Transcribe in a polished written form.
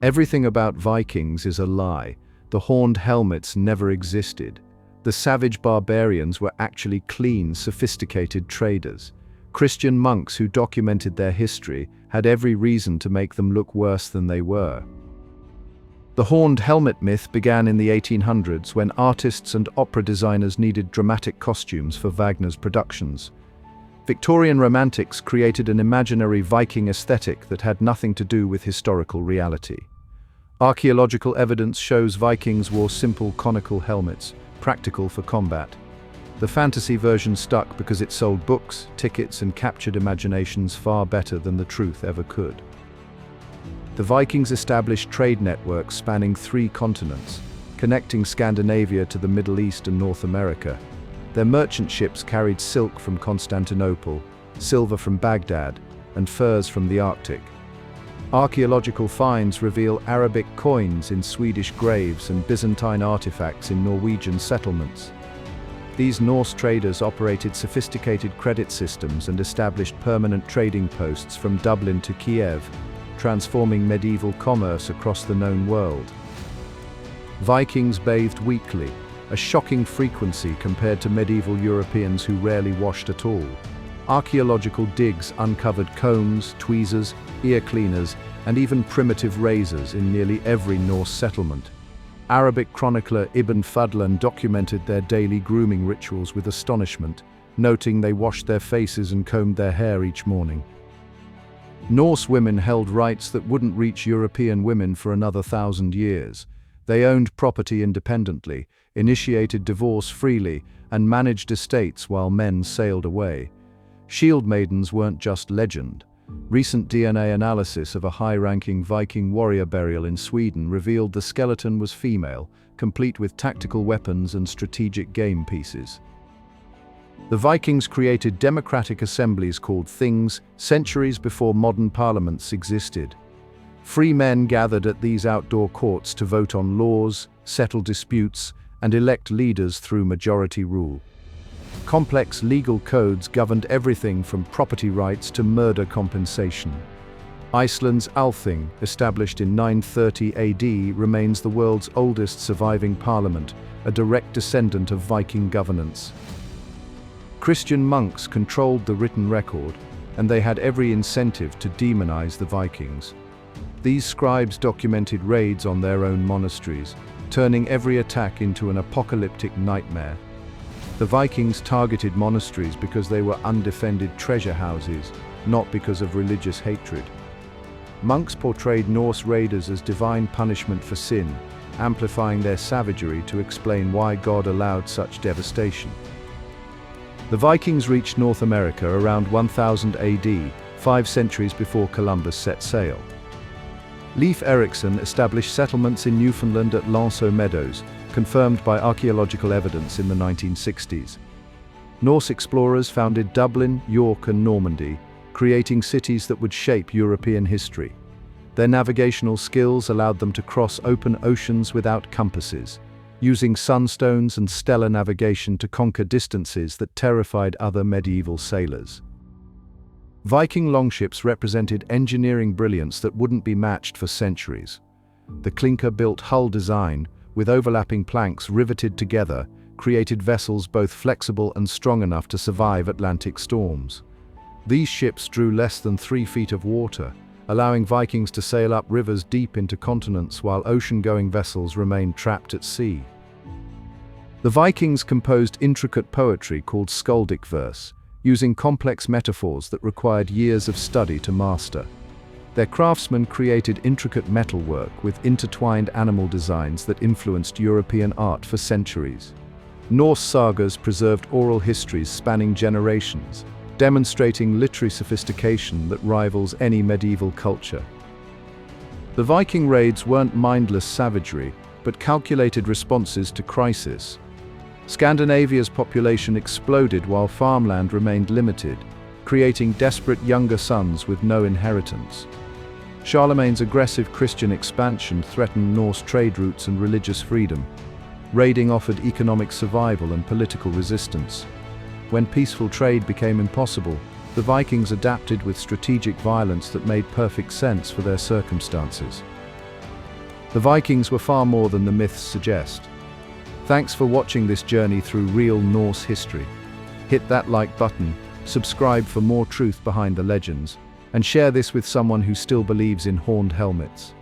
Everything about Vikings is a lie. The horned helmets never existed. The savage barbarians were actually clean, sophisticated traders. Christian monks who documented their history had every reason to make them look worse than they were. The horned helmet myth began in the 1800s when artists and opera designers needed dramatic costumes for Wagner's productions. Victorian romantics created an imaginary Viking aesthetic that had nothing to do with historical reality. Archaeological evidence shows Vikings wore simple conical helmets, practical for combat. The fantasy version stuck because it sold books, tickets, and captured imaginations far better than the truth ever could. The Vikings established trade networks spanning 3 continents, connecting Scandinavia to the Middle East and North America. Their merchant ships carried silk from Constantinople, silver from Baghdad, and furs from the Arctic. Archaeological finds reveal Arabic coins in Swedish graves and Byzantine artifacts in Norwegian settlements. These Norse traders operated sophisticated credit systems and established permanent trading posts from Dublin to Kiev, transforming medieval commerce across the known world. Vikings bathed weekly, a shocking frequency compared to medieval Europeans who rarely washed at all. Archaeological digs uncovered combs, tweezers, ear cleaners, and even primitive razors in nearly every Norse settlement. Arabic chronicler Ibn Fadlan documented their daily grooming rituals with astonishment, noting they washed their faces and combed their hair each morning. Norse women held rights that wouldn't reach European women for another 1,000 years. They owned property independently, initiated divorce freely, and managed estates while men sailed away. Shield maidens weren't just legend. Recent DNA analysis of a high-ranking Viking warrior burial in Sweden revealed the skeleton was female, complete with tactical weapons and strategic game pieces. The Vikings created democratic assemblies called things centuries before modern parliaments existed. Free men gathered at these outdoor courts to vote on laws, settle disputes, and elect leaders through majority rule. Complex legal codes governed everything from property rights to murder compensation. Iceland's Althing, established in 930 AD, remains the world's oldest surviving parliament, a direct descendant of Viking governance. Christian monks controlled the written record, and they had every incentive to demonize the Vikings. These scribes documented raids on their own monasteries, turning every attack into an apocalyptic nightmare. The Vikings targeted monasteries because they were undefended treasure houses, not because of religious hatred. Monks portrayed Norse raiders as divine punishment for sin, amplifying their savagery to explain why God allowed such devastation. The Vikings reached North America around 1000 AD, 5 centuries before Columbus set sail. Leif Erikson established settlements in Newfoundland at Lanceau Meadows, confirmed by archaeological evidence in the 1960s. Norse explorers founded Dublin, York, and Normandy, creating cities that would shape European history. Their navigational skills allowed them to cross open oceans without compasses, using sunstones and stellar navigation to conquer distances that terrified other medieval sailors. Viking longships represented engineering brilliance that wouldn't be matched for centuries. The clinker-built hull design, with overlapping planks riveted together, created vessels both flexible and strong enough to survive Atlantic storms. These ships drew less than 3 feet of water, allowing Vikings to sail up rivers deep into continents while ocean-going vessels remained trapped at sea. The Vikings composed intricate poetry called skaldic verse, using complex metaphors that required years of study to master. Their craftsmen created intricate metalwork with intertwined animal designs that influenced European art for centuries. Norse sagas preserved oral histories spanning generations, demonstrating literary sophistication that rivals any medieval culture. The Viking raids weren't mindless savagery, but calculated responses to crisis. Scandinavia's population exploded while farmland remained limited, creating desperate younger sons with no inheritance. Charlemagne's aggressive Christian expansion threatened Norse trade routes and religious freedom. Raiding offered economic survival and political resistance. When peaceful trade became impossible, the Vikings adapted with strategic violence that made perfect sense for their circumstances. The Vikings were far more than the myths suggest. Thanks for watching this journey through real Norse history. Hit that like button, subscribe for more truth behind the legends, and share this with someone who still believes in horned helmets.